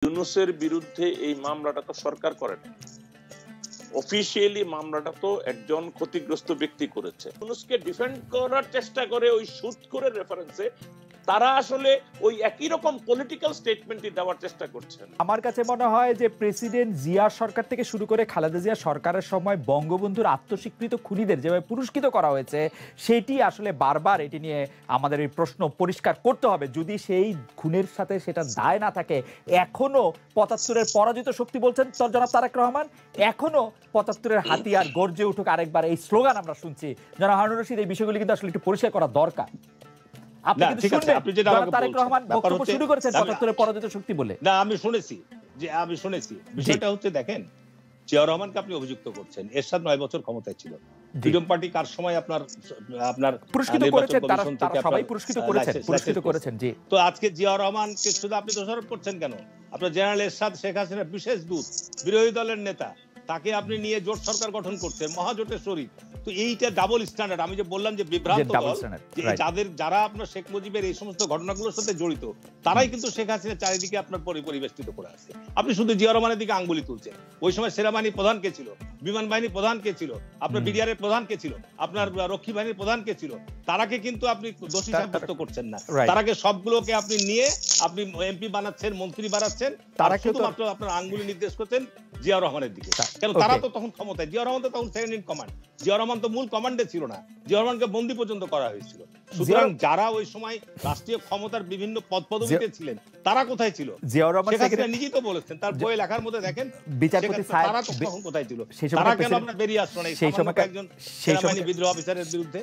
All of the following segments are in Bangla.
ইউনূসের বিরুদ্ধে এই মামলাটা তো সরকার করে না, অফিসিয়ালি মামলাটা তো একজন ক্ষতিগ্রস্ত ব্যক্তি করেছে। ইউনূসকে ডিফেন্ড করার চেষ্টা করে ওই শুট করে রেফারেন্সে তারা আসলে ওই একই রকম পলিটিক্যাল স্টেটমেন্টই দেওয়ার চেষ্টা করছেন। আমার কাছে মনে হয় যে প্রেসিডেন্ট জিয়া সরকার থেকে শুরু করে খালেদা জিয়া সরকারের সময় বঙ্গবন্ধুর আত্মস্বীকৃত খুনিদের যেভাবে পুরস্কৃত করা হয়েছে সেটি আসলে বারবার এটি নিয়ে আমাদের এই প্রশ্ন পরিষ্কার করতে হবে। যদি সেই খুনের সাথে সেটা দায় না থাকে, এখনো ৭৫-এর পরাজিত শক্তি বলছেন জনাব তারেক রহমান, এখনো ৭৫-এর হাতিয়ার গর্জে উঠুক আরেকবার, এই স্লোগান আমরা শুনছি। জনাব হারুন রশিদ, এই বিষয়গুলি কিন্তু আসলে একটু পরিষ্কার করা দরকার। আমি শুনেছি বিষয়টা হচ্ছে, দেখেন, জিয়া রহমানকে আপনি অভিযুক্ত করছেন, এরশাদ ৯ বছর ক্ষমতায় ছিল, ফ্রিডম পার্টি কার সময় আপনার পুরস্কৃত করেছেন, তারা সবাই পুরস্কৃত করেছেন। জি, তো আজকে জিয়া রহমানকে শুধু আপনি দোষারোপ করছেন কেন? আপনার জেনারেল এরশাদ শেখ হাসিনার বিশেষ দূত, বিরোধী দলের নেতা, তাকে আপনি নিয়ে জোট সরকার গঠন করছেন, মহাজোটের শরীক। তো এইটা ডাবল স্ট্যান্ডার্ড। আমি যে বললাম যে বিভ্রান্ত দল, যারা আপনার শেখ মুজিবের এই সমস্ত ঘটনাগুলোর সাথে জড়িত, তারাই কিন্তু শেখ হাসিনার চারিদিকে আপনার পরিবেষ্টিত করে আছে। আপনি শুধু জিয়া রহমানের দিকে আঙ্গুলি তুলছেন। ওই সময় সেনাবাহিনী প্রধান কে ছিল, বিমান বাহিনীর প্রধান কে ছিল, আপনার বিডিআর এর প্রধান কে ছিল, আপনার রক্ষী বাহিনীর প্রধান কে ছিল, তারাকে কিন্তু আপনি দোষী সাব্যস্ত করছেন না। তারাকে সবগুলোকে আপনি নিয়ে আপনি এমপি বানাচ্ছেন, মন্ত্রী বানাচ্ছেন, তারা শুধুমাত্র আপনার আঙ্গুলি নির্দেশ করছেন জিয়া রহমানের দিকে। কেন? তারা তো তখন ক্ষমতায়, জিয়া রহমান তো তখন second in command, Zia Rahman তো মূল কমান্ডে ছিল না, জিয়া রহমানকে বন্দী পর্যন্ত করা হয়েছিল। সুতরাং যারা ওই সময় রাষ্ট্রীয় ক্ষমতার বিভিন্ন পদপদবিতে ছিলেন, তারা কোথায় ছিল? জিয়া রহমান নিজেই তো বলেছেন, তার বই লেখার মধ্যে দেখেন বিচারপতি তারা তখন কোথায় ছিল, তারা কেন আপনার বেরিয়ে আসলো না সেই সময় একজন সেনাবাহিনী বিদ্রোহ অফিসারের বিরুদ্ধে?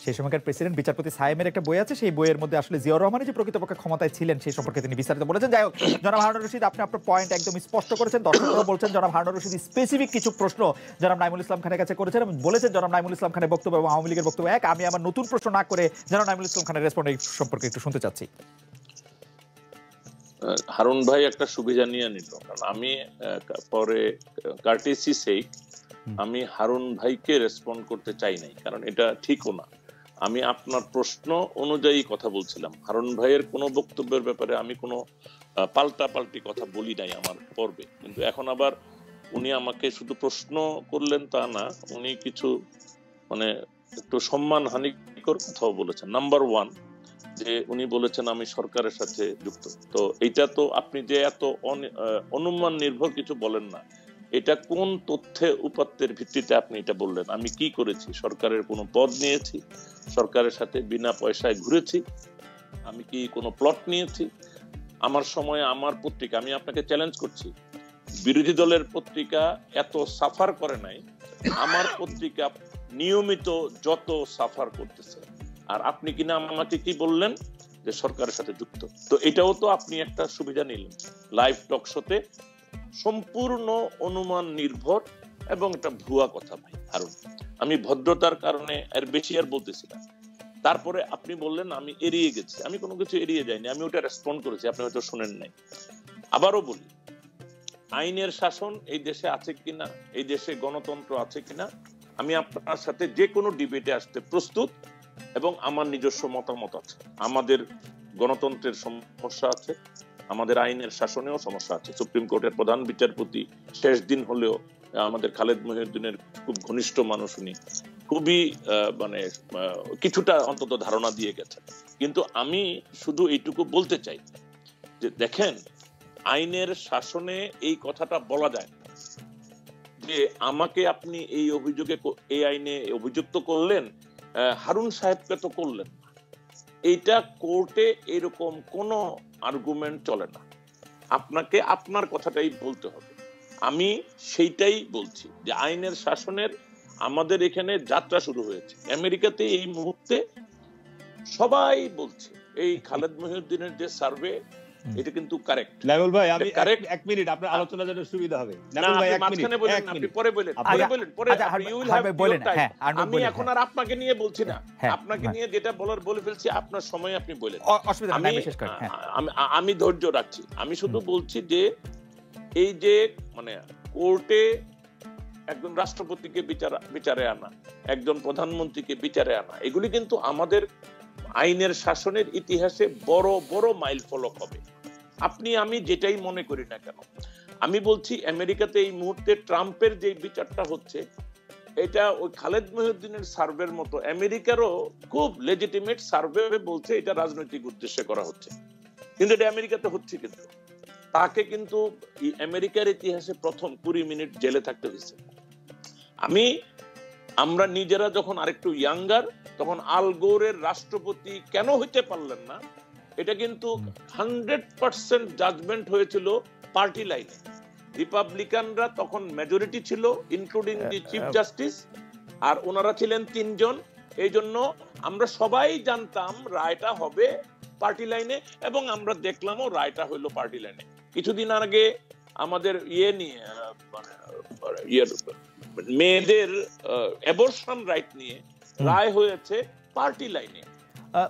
সেই সময়কার প্রেসিডেন্ট বিচারপতি সায়েমের একটা বই আছে, সেই বইয়ের মধ্যে আসলে জিয়া রহমান যে প্রকৃতপক্ষে ক্ষমতায় ছিলেন সেই সম্পর্কে তিনি বিস্তারিত বলেছেন। যাই হোক, জনাব হারুন রশিদ, আপনি আপনার পয়েন্ট একদম স্পষ্ট করেছেন। দর্শকরা বলছেন জনাব হারুন রশিদ স্পেসিফিক কিছু প্রশ্ন জনাব নাইমুল ইসলাম খানের কাছে করেছেন এবং বলেছেন জনাব নাইমুল ইসলাম খানের বক্তব্য এবং আওয়ামী লীগের বক্তব্য এক। আমি আমার নতুন প্রশ্ন না করে জনাব নাইমুল ইসলাম খানের রেসপন্ড এই সম্পর্কে একটু শুনতে চাচ্ছি। হারুন ভাই একটা সুবিধা নিয়ে নিল, কারণ আমি পরে কার্টেসি সেই আমি হারুন ভাইকে রেসপন্ড করতে চাই নাই, কারণ এটা ঠিকও না। আমি আপনার প্রশ্ন অনুযায়ী কথা বলছিলাম। হারুন ভাইয়ের কোনো বক্তব্যের ব্যাপারে আমি কোনো পাল্টাপাল্টি কথা বলি নাই আমার পর্বে, কিন্তু এখন আবার উনি আমাকে শুধু প্রশ্ন করলেন তা না, উনি কিছু মানে একটু সম্মান হানিকর কথাও বলেছেন। নাম্বার ওয়ান, যে উনি বলেছেন আমি সরকারের সাথে যুক্ত। তো এইটা তো আপনি যে এত অনুমান নির্ভর কিছু বলেন না, এটা কোন তথ্যে উপাত্তের ভিত্তিতে আপনি এটা বললেন? আমি কি করেছি? সরকারের কোনো পদ নিয়েছি? সরকারের সাথে বিনা পয়সায় ঘুরেছি? আমি কি কোনো প্লট নিয়েছি? আমার সময় আমার পত্রিকা, আমি আপনাকে চ্যালেঞ্জ করছি, বিরোধী দলের পত্রিকা এত সাফার করে নাই, আমার পত্রিকা নিয়মিত যত সাফার করতেছে। আর আপনি কিনা আমাকে কি বললেন? যে সরকারের সাথে যুক্ত। তো এটাও তো আপনি একটা সুবিধা নিলেন লাইভ টক শোতে, সম্পূর্ণ অনুমান নির্ভর এবং এটা ভুয়া কথা। ভাই হারুন, আমি ভদ্রতার কারণে এর বেশি আর বলতেছি না। তারপরে আপনি বললেন আমি এড়িয়ে গেছি। আমি কোনো কিছু এড়িয়ে যাইনি, আমি ওটা রেসপন্ড করেছি, আপনি হয়তো শুনেন নাই। আবারও বলি, আইনের শাসন এই দেশে আছে কিনা, এই দেশে গণতন্ত্র আছে কিনা, আমি আপনার সাথে যে কোনো ডিবেটে আসতে প্রস্তুত এবং আমার নিজস্ব মতামত আছে। আমাদের গণতন্ত্রের সমস্যা আছে, আমাদের আইনের শাসনেও সমস্যা আছে। সুপ্রিম কোর্টের প্রধান বিচারপতি শেষ দিন হলেও আমাদের খালেদ মহিউদ্দিনের খুব ঘনিষ্ঠ মানুষ, উনি খুবই মানে কিছুটা অন্তত ধারণা দিয়ে গেছেন। কিন্তু আমি শুধু এইটুকু বলতে চাই যে দেখেন, আইনের শাসনে এই কথাটা বলা যায় যে আমাকে আপনি এই অভিযোগে, এই আইনে অভিযুক্ত করলেন, হারুন সাহেবকে তো করলেন না। এইটা কোর্টে এরকম কোনো আর্গুমেন্ট চলে না, আপনাকে আপনার কথাটাই বলতে হবে। আমি সেইটাই বলছি যে আইনের শাসনের আমাদের এখানে যাত্রা শুরু হয়েছে। আমেরিকাতে এই মুহূর্তে সবাই বলছে এই খালেদ মহিউদ্দিনের যে সার্ভে, এটা কিন্তু কারেক্ট। নাইমুল ভাই, আমি এক মিনিট, আপনার আলোচনা জন্য সুবিধা হবে। নাইমুল ভাই, এক মিনিট, আপনি পরে বলেন, আমি এখন আর আপনাকে নিয়ে বলছি না, আপনাকে নিয়ে যেটা বলার বলে ফেলছি, আপনার সময় আপনি বলেন, আমি ধৈর্য রাখছি। আমি শুধু বলছি যে এই যে মানে কোর্টে একজন রাষ্ট্রপতিকে বিচারে আনা, একজন প্রধানমন্ত্রীকে বিচারে আনা, এগুলি কিন্তু আমাদের আইনের শাসনের ইতিহাসে বড় বড় মাইল ফলক হবে। আপনি আমি যেটাই মনে করি না কেন, আমি বলছি আমেরিকাতে এই মুহূর্তে ট্রাম্পের যে বিচারটা হচ্ছে, এটা ওই খালেদ মহিউদ্দিনের সার্ভের মতো আমেরিকারও খুব লেজিটিমেট সার্ভে বলছে এটা রাজনৈতিক উদ্দেশ্যে করা হচ্ছে, কিন্তু এটা আমেরিকাতে হচ্ছে। কিন্তু তাকে কিন্তু আমেরিকার ইতিহাসে প্রথম 20 মিনিট জেলে থাকতে হয়েছে। আমরা নিজেরা যখন আরেকটু ইয়াঙ্গার, তখন আল গোরের রাষ্ট্রপতি কেন হইতে পারলেন না, এটা কিন্তু 100% জাজমেন্ট হয়েছিল পার্টি লাইনে। রিপাবলিকানরা তখন মেজরিটি ছিল, ইনক্লুডিং দি চিফ জাস্টিস, আর ওনারা ছিলেন 3 জন। এই জন্য আমরা সবাই জানতাম রায়টা হবে পার্টি লাইনে, এবং আমরা দেখলামও রায়টা হইলো পার্টি লাইনে। কিছুদিন আগে আমাদের মেয়েদের অ্যাবর্শন রাইট নিয়ে রায় হয়েছে পার্টি লাইনে,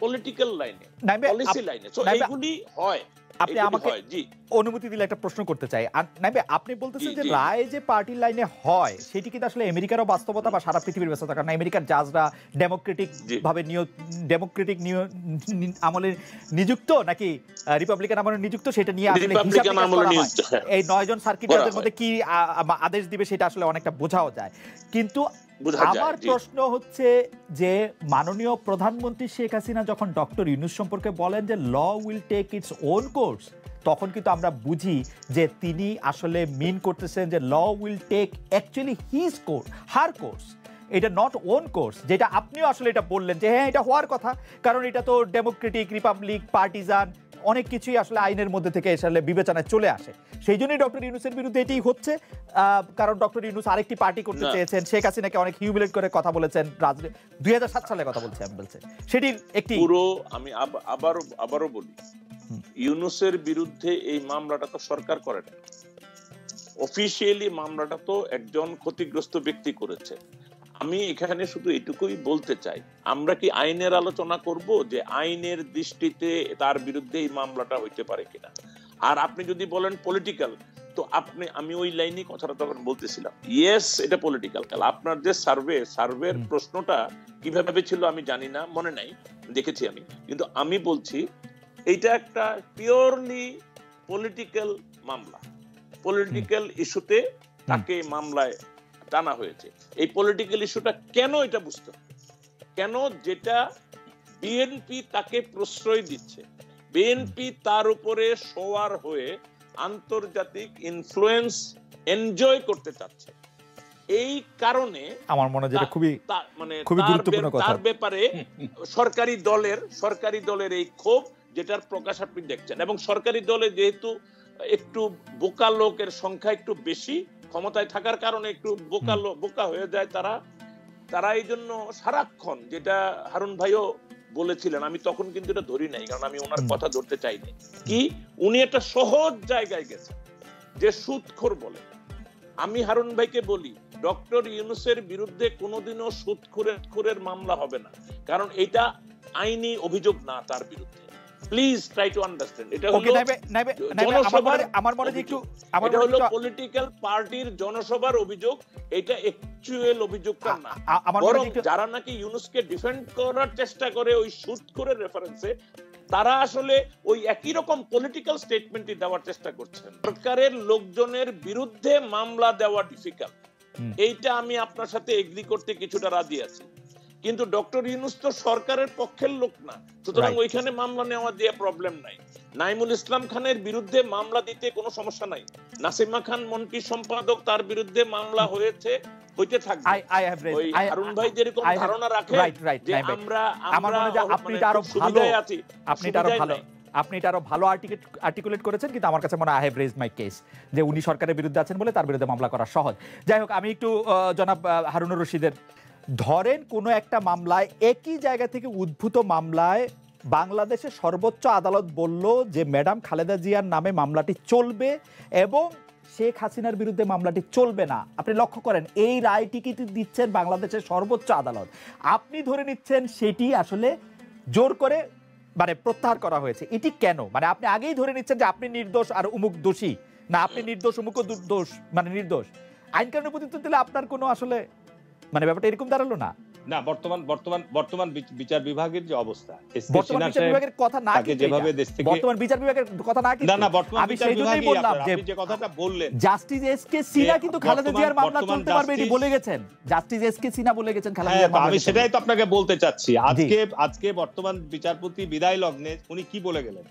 পলিটিক্যাল লাইনে, পলিসি লাইনে। সো এইগুলি হয়। আপনি আমাকে অনুমতি দিলে একটা প্রশ্ন করতে চাই। নাইবে, আপনি বলতেছেন যে রায় যে পার্টি লাইনে হয় সেটি কিন্তু আসলে আমেরিকারও বাস্তবতা বা সারা পৃথিবীর বাস্তবতা, কারণ আমেরিকার জাজরা ডেমোক্রেটিক আমলে নিযুক্ত নাকি রিপাবলিকান আমলে নিযুক্ত, সেটা নিয়ে আসলে এই 9 জন সার্কিট জাজের মধ্যে কি আদেশ দিবে সেটা আসলে অনেকটা বোঝাও যায়। কিন্তু আমার প্রশ্ন হচ্ছে যে মাননীয় প্রধানমন্ত্রী শেখ হাসিনা যখন ডক্টর ইউনূস সম্পর্কে বলেন যে law will take its own course, তখন কিন্তু আমরা বুঝি যে তিনি আসলে মিন করতেছেন যে law will take actually his course, her course, এটা নট ওন কোর্স, যেটা আপনিও আসলে এটা বললেন যে হ্যাঁ এটা হওয়ার কথা, কারণ এটা তো ডেমোক্রেটিক, রিপাবলিক, পার্টিজান অনেক কিছুই আসলে আইনের মধ্যে থেকে আসলে বিবেচনায় চলে আসে। সেই জন্যই ডক্টর ইউনূসের বিরুদ্ধে এটাই হচ্ছে, কারণ ডক্টর ইউনূস আরেকটি পার্টি করতে চেয়েছেন, শেখ হাসিনাকে অনেক হিউমিলেট করে কথা বলেছেন, 2007 সালে কথা বলছি আমি, বলছে সেটির একটি পুরো। আমি আবারও বলি, ইউনূসের বিরুদ্ধে এই মামলাটা তো সরকার করে না, অফিশিয়ালি মামলাটা তো একজন ক্ষতিগ্রস্ত ব্যক্তি করেছে। আমি এখানে শুধু এটুকুই বলতে চাই, আমরা কি আইনের আলোচনা করব যে আইনের দৃষ্টিতে তার বিরুদ্ধে এই মামলাটা হইতে পারে কিনা। আর আপনি যদি বলেন পলিটিক্যাল, তো আমি ওই লাইনে কথাটা তখন বলতেছিলাম, ইয়েস এটা পলিটিক্যাল। আপনার যে সার্ভের প্রশ্নটা কিভাবে ছিল আমি জানি না, মনে নাই, দেখেছি আমি, কিন্তু আমি বলছি এইটা একটা পিওরলি পলিটিক্যাল মামলা, পলিটিক্যাল ইস্যুতে তাকে মামলায় টানা হয়েছে। এই পলিটিক্যাল ইস্যুটা কেন, এটা বুঝতে হবে কেন, যেটা বিএনপি তাকে প্রশ্রয় দিচ্ছে, বিএনপি তার উপরে সওয়ার হয়ে আন্তর্জাতিক ইনফ্লুয়েন্স এনজয় করতে চাচ্ছে। এই কারণে আমার মনে হয় যেটা খুবই গুরুত্বপূর্ণ কথা, তার ব্যাপারে সরকারি দলের এই ক্ষোভ, যেটার প্রকাশ আপনি দেখছেন। এবং সরকারি দলে যেহেতু একটু বোকা লোকের সংখ্যা একটু বেশি, ক্ষমতায় থাকার কারণে একটু বোকা হয়ে যায় তারা এই জন্য সারাক্ষণ, যেটা হারুন ভাইও বলেছিলেন, আমি তখন কিন্তু এটা ধরি নাই, কারণ আমি ওনার কথা ধরতে চাইনি, কি উনি একটা সহজ জায়গায় গেছেন যে সুদখোর বলে। আমি হারুন ভাইকে বলি, ডক্টর ইউনূসের বিরুদ্ধে কোনোদিনও সুদখোরের মামলা হবে না, কারণ এটা আইনি অভিযোগ না তার বিরুদ্ধে। প্লিজ ট্রাই টু আন্ডারস্ট্যান্ড, এটা হলো পলিটিক্যাল পার্টির জনসভার অভিযোগ, এটা অ্যাকচুয়াল অভিযোগটা না। বরং যারা নাকি ইউনূসকে ডিফেন্ড করার চেষ্টা করে ওই সুদখোরের রেফারেন্সে, তারা আসলে ওই একই রকম পলিটিক্যাল স্টেটমেন্টই দেওয়ার চেষ্টা করছেন। সরকারের লোকজনের বিরুদ্ধে মামলা দেওয়া ডিফিকাল্ট, এইটা আমি আপনার সাথে এগ্রি করতে কিছুটা রাজি আছি, কিন্তু ডক্টর ইউনূস তো সরকারের পক্ষের লোক না, সুতরাং ওইখানে মামলা নেওয়া দিয়ে প্রবলেম নাই। নাইমুল ইসলাম খানের বিরুদ্ধে মামলা দিতে কোনো সমস্যা নাই, নাসিমা খান মন্ত্রী সম্পাদক, তার বিরুদ্ধে মামলা হয়েছে, হইতে থাকবে। ওই হারুন ভাই যেরকম ধারণা রাখে যে আপনি এটা আরো ভালো আর্টিকুলেট করেছেন, কিন্তু আমার কাছে মনে হয় I have raised my case, যে উনি সরকারের বিরুদ্ধে আছেন বলে তার বিরুদ্ধে মামলা করা সহজ। যাই হোক, আমি একটু জনাব হারুনুর রশিদের, ধরেন কোনো একটা মামলায়, একই জায়গা থেকে উদ্ভূত মামলায় বাংলাদেশের সর্বোচ্চ আদালত বলল যে ম্যাডাম খালেদা জিয়ার নামে মামলাটি চলবে এবং শেখ হাসিনার বিরুদ্ধে মামলাটি চলবে না। আপনি লক্ষ্য করেন এই রায়টি কিন্তু দিচ্ছেন বাংলাদেশের সর্বোচ্চ আদালত, আপনি ধরে নিচ্ছেন সেটি আসলে জোর করে প্রত্যাহার করা হয়েছে। এটি কেন? আপনি আগেই ধরে নিচ্ছেন যে আপনি নির্দোষ আর উমুক দোষী, না আপনি নির্দোষ উমুক দোষ, নির্দোষ। আইন কানুনের প্রতি দিলে আপনার কোনো আসলে ব্যাপারটা এরকম দাঁড়ালো না। না, বর্তমান বিচার বিভাগের যে অবস্থা, বর্তমান বিচার বিভাগের কথা না কি যেভাবে দেশ থেকে বর্তমান বিচার বিভাগের কথা না কি না বর্তমান বিচার বিভাগই বললাম যে আপনি যে কথাটা বললেন, জাস্টিস এসকে সিনহা কিন্তু খালেদা জিয়ার মামলা চলতে পারবে এটি বলে গেছেন। জাস্টিস এসকে সিনহা বলে গেছেন খালেদা জিয়ার মামলা। আমি সেটাই তো আপনাকে বলতে চাচ্ছি। আজকে বর্তমান বিচারপতি বিদায় লগ্নে উনি কি বলে গেলেন,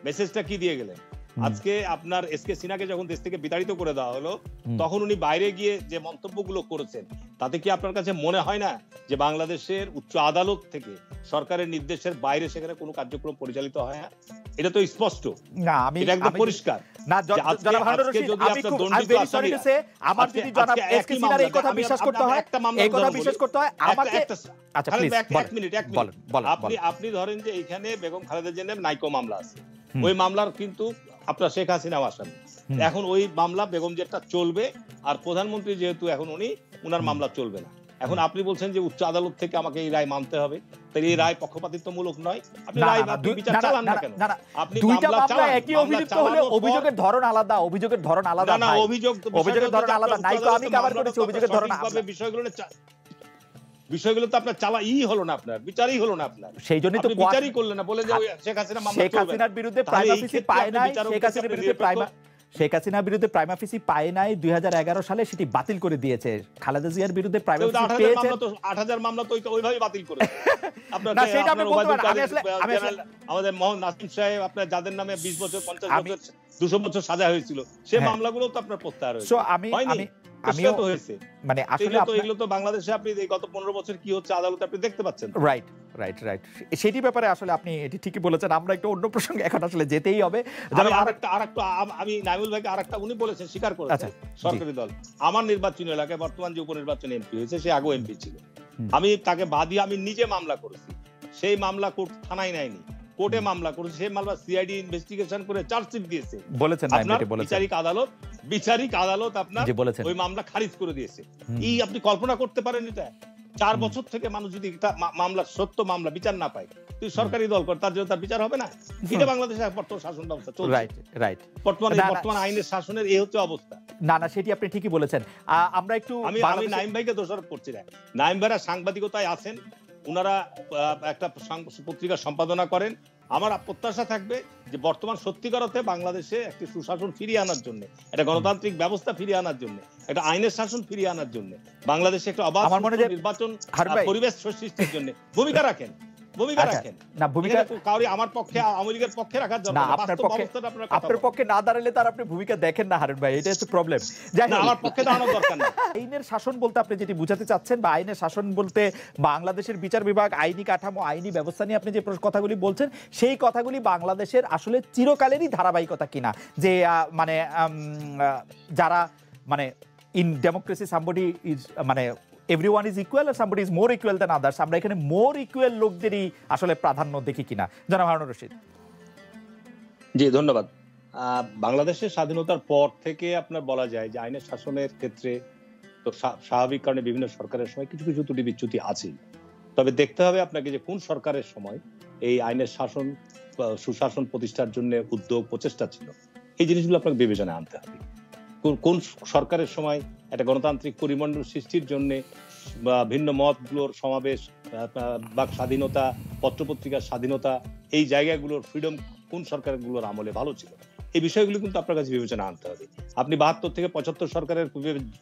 মেসেজটা কি দিয়ে গেলেন? আজকে আপনার এসকে সিনহাকে যখন দেশ থেকে বিতাড়িত করে দেওয়া হলো, তখন উনি বাইরে গিয়ে যে মন্তব্যগুলো করেছেন, তাতে কি আপনার কাছে মনে হয় না যে বাংলাদেশের উচ্চ আদালত থেকে সরকারের নির্দেশের বাইরে সেখানে কোনো কার্যক্রম পরিচালিত হয় না? এটা তো স্পষ্ট না, আমি একদম পরিষ্কার না। জনাব হারুন রশিদ, আমি ভেরি সরি টু সে, আমার যদি জনাব এসকে সিনহার এই কথা বিশ্বাস করতে হয়, এই কথা বিশ্বাস করতে হয় আমাকে। আচ্ছা প্লিজ এক মিনিট আপনি ধরেন যে এখানে বেগম খালেদা জিয়ার নাইকো মামলা আছে, ওই মামলার কিন্তু আপনার শেখ হাসিনাও আসামি। এখন ওই মামলা বেগম জিয়ারটা চলবে, আর প্রধানমন্ত্রী যেহেতু এখন উনার মামলা চলবে না। এখন আপনি বলছেন যে উচ্চ আদালত থেকে আমাকে এই রায় মানতে হবে, তাই এই রায় পক্ষপাতিত্বমূলক নয়। আপনি রায় বিচার চালান না কেন? আপনি দুইটা মামলা একই অভিযুক্ত হলে অভিযোগের ধরন আলাদা, অভিযোগের ধরন আলাদা। না, অভিযোগের ধরন আলাদা। নাইকো আমি কভার করেছি, অভিযোগের ধরন আলাদা। বিষয়গুলো তো আপনার হলো না, আপনার বিচারই হলো না। আপনার সেই জন্যই তো বিচারই করলেন না, বলে যে শেখ হাসিনা মামলা চলবে। শেখ হাসিনার বিরুদ্ধে প্রাইমা ফেসি পায় নাই, প্রাইমা ফেসি পায় নাই 2011 সালে, সেটি বাতিল করে দিয়েছে। খালেদা জিয়ার বিরুদ্ধে প্রাইমা ফেসি পেয়েছে। 8000 মামলা তো ওইভাবেই বাতিল করেছে। না, সেটা আপনি বলতে পারেন। আমি আমাদের মোহাম্মদ নাসিম সাহেব আপনার যাদের নামে 20 বছর 50 বছর 200 বছর সাজা হয়েছিল, সেই মামলাগুলো তো আপনার প্রত্যাহার হয়েছে। আমিও তো হয়েছে, মানে আসলে এগুলো তো বাংলাদেশে আপনি এই গত 15 বছর কি হচ্ছে আদালতে আপনি দেখতে পাচ্ছেন। রাইট। সেটি ব্যাপারে আসলে আপনি এটি ঠিকই বলেছেন। আমরা একটু অন্য প্রসঙ্গে এখন আসলে যেতেই হবে। আমি নাইমুল ভাইকে আরেকটা উনি বলেছেন, স্বীকার করেছেন, সরকারি দল আমার নির্বাচনী এলাকায় বর্তমান যে উপনির্বাচনে এমপি হয়েছে, সে আগেও এমপি ছিল। আমি তাকে বাদী আমি নিজে মামলা করেছি, সেই মামলা কোর্ট থানায় নেয়নি, কোর্টে মামলা করেছে, সেই মামলা সিআইডি ইনভেস্টিগেশন করে চার্জশিট দিয়েছে। বিচারিক আদালত আপনার ওই মামলা খারিজ করে দিয়েছে। এই আপনি কল্পনা করতে পারেন এটা? 4 বছর থেকে মানুষ যদি মামলা সত্য মামলা বিচার না পায়, তুই সরকারি দল কর, তার জন্য তার বিচার হবে না? এটা বাংলাদেশের বর্তমান শাসন ব্যবস্থা চলছে। রাইট। বর্তমান আইনের শাসনের এই হচ্ছে অবস্থা। না, সেটি আপনি ঠিকই বলেছেন। আমরা একটু আমি নাইম ভাইকে দোষারোপ করছি না। নাইম ভাইরা সাংবাদিকতায় আছেন, উনারা একটা পত্রিকা সম্পাদনা করেন। আমার প্রত্যাশা থাকবে যে বর্তমান সত্যিকার অর্থে বাংলাদেশে একটি সুশাসন ফিরিয়ে আনার জন্য, একটা গণতান্ত্রিক ব্যবস্থা ফিরিয়ে আনার জন্য, একটা আইনের শাসন ফিরিয়ে আনার জন্য, বাংলাদেশে একটা অবাধ নির্বাচন পরিবেশ সৃষ্টির জন্য ভূমিকা রাখেন। না, ভূমিকা কাউরি আমার পক্ষে আওয়ামী লীগের পক্ষে রাখার জন্য না, আপনার পক্ষে না দাঁড়ালে তার আপনি ভূমিকা দেখেন না হারুন ভাই, এটা হচ্ছে প্রবলেম। আমার পক্ষে দাঁড়ানোর দরকার না। আইনের শাসন বলতে আপনি যেটি বুঝাতে চাচ্ছেন, বা আইনের শাসন বলতে বাংলাদেশের বিচার বিভাগ, আইনি কাঠামো, আইনি ব্যবস্থা নিয়ে আপনি যে কথাগুলি বলছেন, সেই কথাগুলি বাংলাদেশের আসলে চিরকালেরই ধারাবাহিকতা কিনা, যে মানে যারা মানে ইন ডেমোক্রেসি সামবডি ইজ মানে everyone is equal or somebody is more equal than others, আমরা এখানে মোর ইকুয়াল লোকদেরই আসলে প্রাধান্য দেখি কিনা। জনাব হারুন রশিদ। জি, ধন্যবাদ। বাংলাদেশের স্বাধীনতার পর থেকে আপনার বলা যায় যে আইনের শাসনের ক্ষেত্রে তো স্বাভাবিক কারণে বিভিন্ন সরকারের সময় কিছু কিছু ত্রুটি বিচ্যুতি আছেই। তবে দেখতে হবে আপনাকে যে কোন সরকারের সময় এই আইনের শাসন সুশাসন প্রতিষ্ঠার জন্য উদ্যোগ প্রচেষ্টা ছিল, এই জিনিসগুলো আপনাকে বিবেচনায় আনতে হবে। কোন সরকারের সময় একটা গণতান্ত্রিক পরিমণ্ডল সৃষ্টির জন্য বা ভিন্ন মতগুলোর সমাবেশ, বাক স্বাধীনতা, পত্রপত্রিকার স্বাধীনতা, এই জায়গাগুলোর ফ্রিডম কোন সরকারগুলোর আমলে ভালো ছিল, এই বিষয়গুলো কিন্তু আপনার কাছে বিবেচনা আনতে হবে। আপনি 72 থেকে 75 সরকারের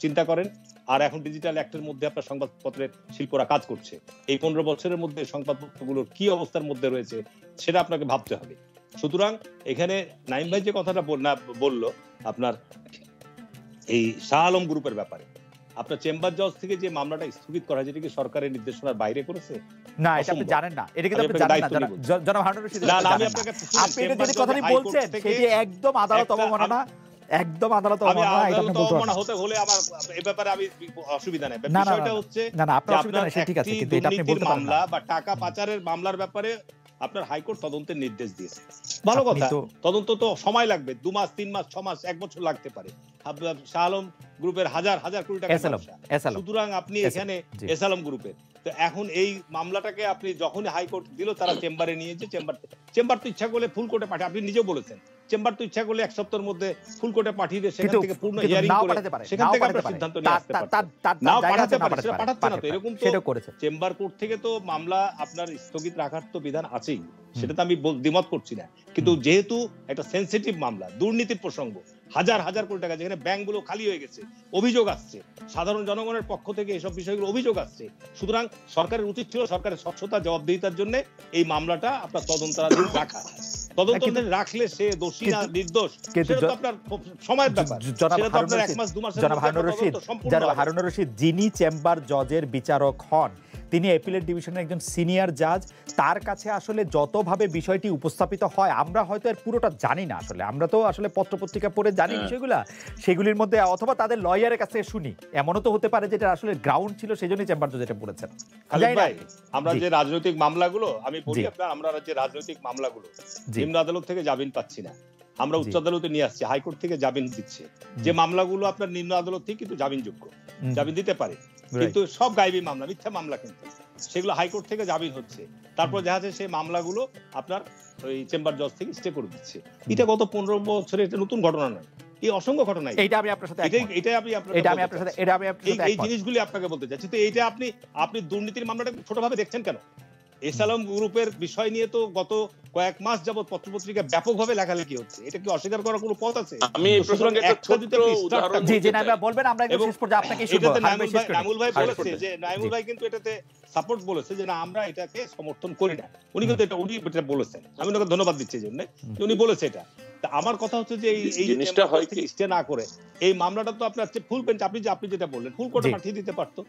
চিন্তা করেন, আর এখন ডিজিটাল অ্যাক্টের মধ্যে আপনার সংবাদপত্রের শিল্পরা কাজ করছে। এই 15 বছরের মধ্যে সংবাদপত্রগুলোর কি অবস্থার মধ্যে রয়েছে সেটা আপনাকে ভাবতে হবে। সুতরাং এখানে নাইম ভাই যে কথাটা বললো আপনার এই শাহ আলম গ্রুপের ব্যাপারে, আপনার চেম্বার জজ থেকে যে মামলাটা স্থগিত করা, যেটা কি সরকারের নির্দেশনার বাইরে করেছে? না, এটা আপনি জানেন না, এটা কিন্তু আপনি জানেন না। জনাব হারুন রশিদ, আমি আপনাকে আপনি এটা যে কথাটি বলছেন সেটি একদম আদালত অবমাননা, একদম আদালত অবমাননা। এটা আপনি বলতে পারেন হতে হলে আমার এই ব্যাপারে আমি অসুবিধা নাই। বিষয়টা হচ্ছে না, আপনার অসুবিধা নাই, ঠিক আছে, কিন্তু এটা আপনি বলতে পারেন মামলা বা টাকা পাচারের মামলার ব্যাপারে আপনার হাইকোর্ট তদন্তের নির্দেশ দিয়েছে। ভালো কথা, তদন্ত তো সময় লাগবে, 2 মাস 3 মাস 6 মাস 1 বছর লাগতে পারে। শাহ আলম গ্রুপের হাজার হাজার কোটি টাকা, সুতরাং আপনি এখানে এস আলম গ্রুপের তো এখন এই মামলাটাকে আপনি যখনই হাইকোর্ট দিল, তারা চেম্বারে নিয়ে যে চেম্বার তো ইচ্ছা করলে ফুল কোর্টে পাঠায়। আপনি নিজেও বলেছেন চেম্বার তো ইচ্ছা করলে এক সপ্তাহের মধ্যে ফুল কোর্টে পাঠিয়ে দিয়ে সেখান কিন্তু থেকে পূর্ণ কিন্তু হিয়ারিং নাও করে পাঠাতে পারে, সেখান নাও থেকে পাঠাতে আমরা পারে। সিদ্ধান্ত নিয়ে আসতে পারতাম। তার নাও জায়গা পাঠাতে আছে, নাও পারে, সেটা পাঠাচ্ছে না তো। পারে। এরকম তো সেটাও করেছে। চেম্বার কোর্ট থেকে তো মামলা আপনার স্থগিত রাখার তো বিধান আছেই, সেটা তো আমি দ্বিমত করছি না। কিন্তু যেহেতু একটা সেনসিটিভ মামলা, দুর্নীতির প্রসঙ্গ, হাজার হাজার কোটি টাকা, যেখানে ব্যাংকগুলো খালি হয়ে গেছে, অভিযোগ আসছে সাধারণ জনগণের পক্ষ থেকে, এসব বিষয়গুলো অভিযোগ আসছে। সুতরাং সরকারের উচিত ছিল সরকারের স্বচ্ছতা জবাবদিহিতার জন্য এই মামলাটা আপনার তদন্তাধীন রাখা। তদন্তাধীন রাখলে সে দোষী না নির্দোষ সেটা তো আপনার সময়ের ব্যাপার, সেটা তো আপনার 1 মাস 2 মাসের জনাব হারুনুর রশিদ যিনি চেম্বার জজের বিচারক হন, তিনি অ্যাপিলেট ডিভিশনের একজন সিনিয়র জাজ। তার কাছে আসলে যতভাবে বিষয়টি উপস্থাপিত হয়, আমরা হয়তো এর পুরোটা জানি না। আসলে আমরা তো আসলে পত্রপত্রিকা পড়ে জানি বিষয়গুলা, সেগুলির মধ্যে অথবা তাদের লয়ারের কাছ থেকে শুনি। এমনও তো হতে পারে যেটা আসলে গ্রাউন্ড ছিল, সেজন্যই চেম্বার জজ এটা পড়েছেন। ভাই আমরা যে রাজনৈতিক মামলাগুলো, আমি বলি আপনার, আমরা যে রাজনৈতিক মামলাগুলো নিম্ন আদালত থেকে জামিন পাচ্ছি না, আমরা উচ্চ আদালতে নিয়ে আসছি, হাইকোর্ট থেকে জামিন দিচ্ছে। যে মামলাগুলো আপনার নিম্ন আদালত থেকে কিন্তু জামিনযোগ্য, জামিন দিতে পারে, কিন্তু সব গায়েবী মামলা, মিথ্যা মামলা, কিন্তু সেগুলো হাইকোর্ট থেকে জামিন হচ্ছে। তারপর দেখা যাচ্ছে সেই মামলাগুলো আপনার ওই চেম্বার জজ থেকে স্টে করে দিচ্ছে। এটা গত 15 বছরে এটা নতুন ঘটনা নয়, এই অসংখ্য ঘটনা। এইটা আমি আপনার সাথে এই জিনিসগুলি আপনাকে বলতে চাচ্ছি। তো এইটা আপনি দুর্নীতির মামলাটা ছোটভাবে দেখছেন কেন? এসালাম গ্রুপের বিষয় নিয়ে তো গত কয়েক মাস যাবত পত্রপত্রিকা ব্যাপকভাবে লেখালেখি হচ্ছে, এটা কি অস্বীকার করার কোনো পথ আছে? আমি এই প্রসঙ্গে একটা ছোট উদাহরণ বলবেন, আমরা একটু শেষ পর্যায়ে আপনাকে শুনবো। নাইমুল ভাই বলেছে যে, নাইমুল ভাই কিন্তু এটাতে সাপোর্ট বলেছে যে না, আমরা এটাকে সমর্থন করি না। উনি কিন্তু উনি এটা বলেছেন, আমি ওনাকে ধন্যবাদ দিচ্ছি এই জন্য, উনি বলেছে এটা। তা আমার কথা হচ্ছে যে এই জিনিসটা হয় কি, স্টে না করে এই মামলাটা তো আপনার ফুল বেঞ্চ, আপনি যেটা বললেন, ফুল কোর্টে পাঠিয়ে দিতে পারতো।